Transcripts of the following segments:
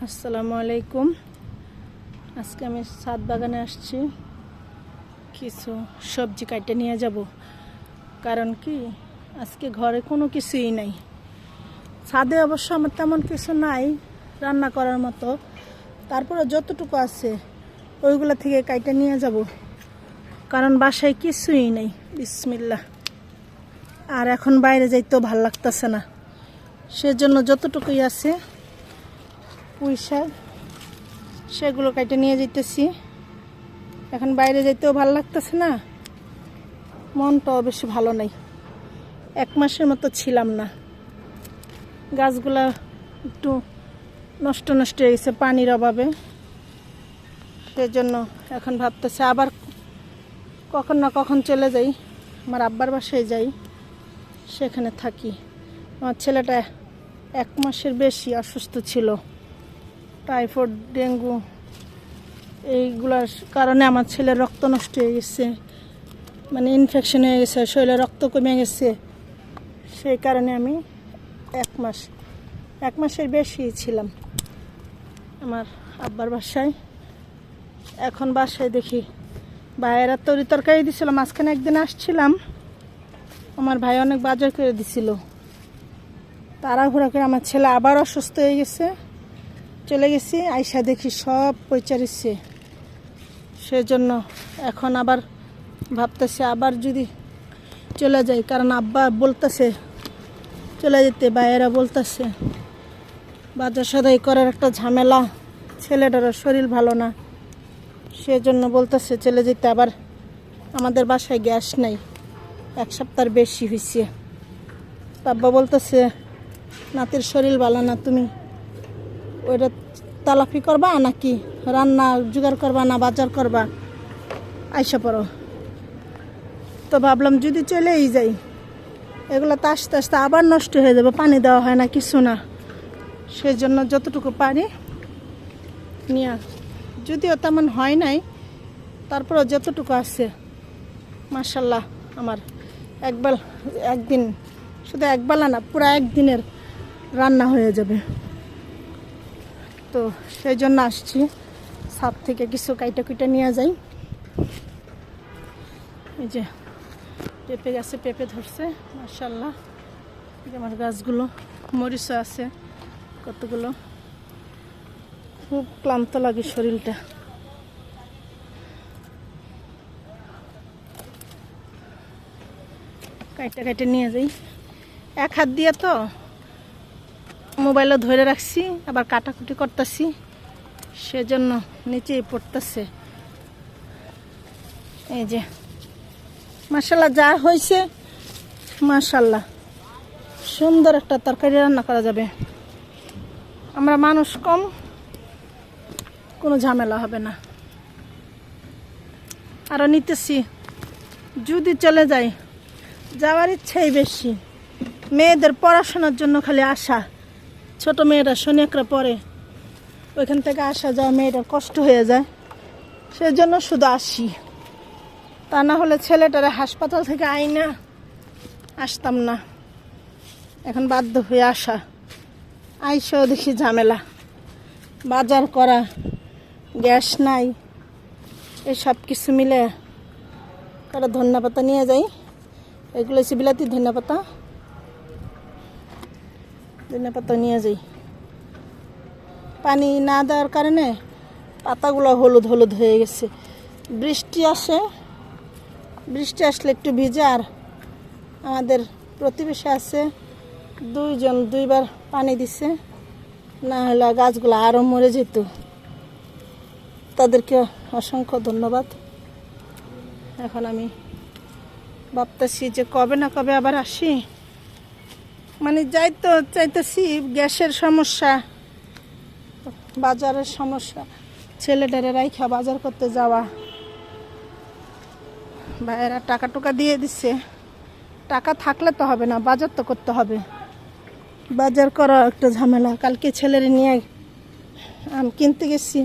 আসসালামু আলাইকুম। আজকে আমি ছাদ বাগানে আসছি, কিছু সবজি কাটে নিয়ে যাব। কারণ কি, আজকে ঘরে কোনো কিছুই নাই। ছাদে অবশ্য আমার তেমন কিছু নাই রান্না করার মতো, তারপরে যতটুকু আছে ওইগুলো থেকে কাটে নিয়ে যাব। কারণ বাসায় কিছুই নেই। বিসমিল্লাহ। আর এখন বাইরে যাইতেও ভাল লাগতেছে না, সেজন্য যতটুকুই আছে পুঁই শাক সেগুলো কেটে নিয়ে যেতেছি। এখন বাইরে যাইতেও ভালো লাগতেছে না, মনটাও বেশি ভালো নাই। 1 মাসের মতো ছিলাম না, গাছগুলা একটু নষ্ট হয়ে গেছে পানির অভাবে। সেজন্য এখন ভাবতেছে আবার কখন না কখন চলে যাই, আমার আব্বার বাসায় যাই, সেখানে থাকি। আমার ছেলেটা 1 মাসের বেশি অসুস্থ ছিল, টাইফয়েড, ডেঙ্গু, এইগুলার কারণে আমার ছেলের রক্ত নষ্ট হয়ে গেছে, মানে ইনফেকশন হয়ে গেছে, শরীরে রক্ত কমে গেছে। সেই কারণে আমি 1 মাসের বেশি ছিলাম আমার আব্বার বাসায়। এখন বাসায় দেখি ভাইয়েরা তরি তরকারি দিছিল। মাঝখানে একদিন আসছিলাম, আমার ভাই অনেক বাজার করে দিছিল। তাড়াহুড়া করে আমার ছেলে আবার অসুস্থ হয়ে গেছে, চলে গেছি, আইসা দেখি সব পয়চারিছে। সেজন্য এখন আবার ভাবতেছে আবার যদি চলে যাই, কারণ আব্বা বলতেছে চলে যেতে, ভাইয়েরা বলতেছে বাজার সদাই করার একটা ঝামেলা, ছেলেটারও শরীর ভালো না, সেজন্য বলতেছে চলে যেতে। আবার আমাদের বাসায় গ্যাস নাই, 1 সপ্তাহের বেশি হয়েছে। আব্বা বলতেছে নাতির শরীর ভালো না, তুমি ওইটা তালাফি করবা নাকি রান্না জোগাড় করবা না বাজার করবা, আইসা পড়ো। তো ভাবলাম যদি চলেই যাই, এগুলো তো আস্তে আস্তে আবার নষ্ট হয়ে যাবে, পানি দেওয়া হয় না, কিছু না। সেই জন্য যতটুকু পারি নিয়ে, যদিও তেমন হয় নাই, তারপরে যতটুকু আছে মাশাল্লাহ আমার একদিন, শুধু একবেলা না, পুরো একদিনের রান্না হয়ে যাবে। তো সেই জন্য আসছি, ছাদ থেকে কিছু কাইটা কুইটা নিয়ে যাই। এই যে পেঁপে গাছে পেঁপে ধরছে মাশাল্লাহ। এই যে আমার গাছগুলো, মরিচও আছে কতগুলো। খুব ক্লান্ত লাগে শরীরটা। কাইটা নিয়ে যাই, 1 হাত দিয়ে তো মোবাইলও ধরে রাখছি, আবার কাটাকুটি করতেছি, সেজন্য নিচেই পড়তেছে। এই যে মাশাল্লাহ যা হয়েছে, মাশাল্লাহ সুন্দর একটা তরকারি রান্না করা যাবে। আমরা মানুষ কম, কোনো ঝামেলা হবে না। আরও নিতেছি, যদি চলে যাই, যাওয়ার ইচ্ছাই বেশি। মেয়েদের পড়াশোনার জন্য খালি আশা, ছোট মেয়েরা শনিকরা পড়ে, ওইখান থেকে আসা যাওয়া মেয়েটার কষ্ট হয়ে যায়, সেজন্য শুধু আসি। তা না হলে ছেলেটারে হাসপাতাল থেকে আইনা আসতাম না, এখন বাধ্য হয়ে আসা। আইসাও দেখি ঝামেলা, বাজার করা, গ্যাস নাই, এসব কিছু মিলে। তারা ধন্যপাতা নিয়ে যাই, এগুলো হচ্ছে বিলাতি ধন্যপাতা নিয়ে যাই। পানি না দেওয়ার কারণে পাতাগুলো হলুদ হলুদ হয়ে গেছে। বৃষ্টি আসলে একটু ভিজে। আর আমাদের প্রতিবেশী আছে, 2বার পানি দিছে, না হলে গাছগুলো আরও মরে যেত। তাদেরকে অসংখ্য ধন্যবাদ। এখন আমি ভাবতেছি যে কবে না কবে আবার আসি, মানে চাইতেছি। গ্যাসের সমস্যা, বাজারের সমস্যা, ছেলেটারে রাইখা বাজার করতে যাওয়া। ভাইয়েরা টাকা দিয়ে দিচ্ছে, টাকা থাকলে তো হবে না, বাজার তো করতে হবে। বাজার করা একটা ঝামেলা। কালকে ছেলের নিয়ে আম কিনতে গেছি,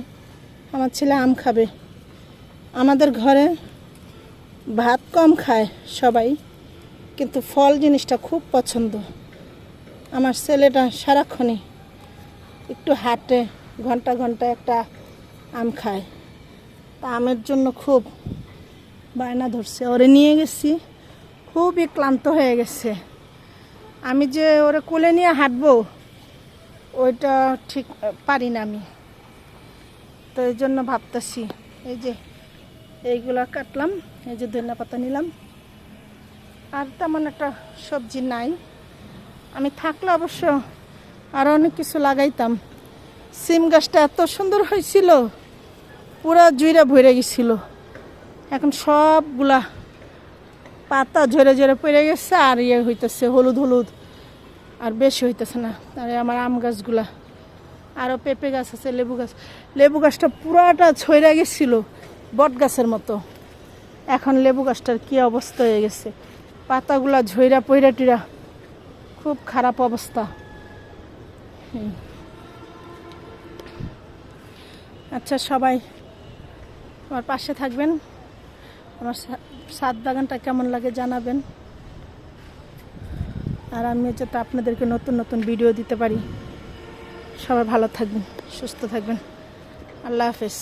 আমার ছেলে আম খাবে। আমাদের ঘরে ভাত কম খায় সবাই, কিন্তু ফল জিনিসটা খুব পছন্দ। আমার ছেলেটা সারাক্ষণই একটু হাঁটে, ঘন্টা ঘন্টা একটা আম খায়। তা আমের জন্য খুব বায়না ধরছে। ওরে নিয়ে গেছি, খুবই ক্লান্ত হয়ে গেছে। আমি যে ওরে কোলে নিয়ে হাঁটবো ওইটা ঠিক পারি না আমি। তো এই জন্য ভাবতেছি, এই যে এইগুলা কাটলাম, এই যে ধনিয়া পাতা নিলাম। আর তেমন একটা সবজি নাই। আমি থাকলে অবশ্য আরও অনেক কিছু লাগাইতাম। সিম গাছটা এত সুন্দর হয়েছিল, পুরা জুইরা ভরে গেছিল। এখন সবগুলা পাতা ঝরে ঝরে পড়ে গেছে, আর ইয়ে হইতেছে হলুদ হলুদ, আর বেশি হইতেছে না। আর আমার আম গাছগুলা, আরও পেঁপে গাছ আছে, লেবু গাছ। লেবু গাছটা পুরাটা ছড়ে গেছিল বট গাছের মতো। এখন লেবু গাছটার কী অবস্থা হয়ে গেছে, পাতাগুলা ঝইরা পইরা টিরা, খুব খারাপ অবস্থা। আচ্ছা, সবাই আমার পাশে থাকবেন। আমার ছাদ বাগানটা কেমন লাগে জানাবেন। আর আমি যাতে আপনাদেরকে নতুন নতুন ভিডিও দিতে পারি। সবাই ভালো থাকবেন, সুস্থ থাকবেন। আল্লাহ হাফেজ।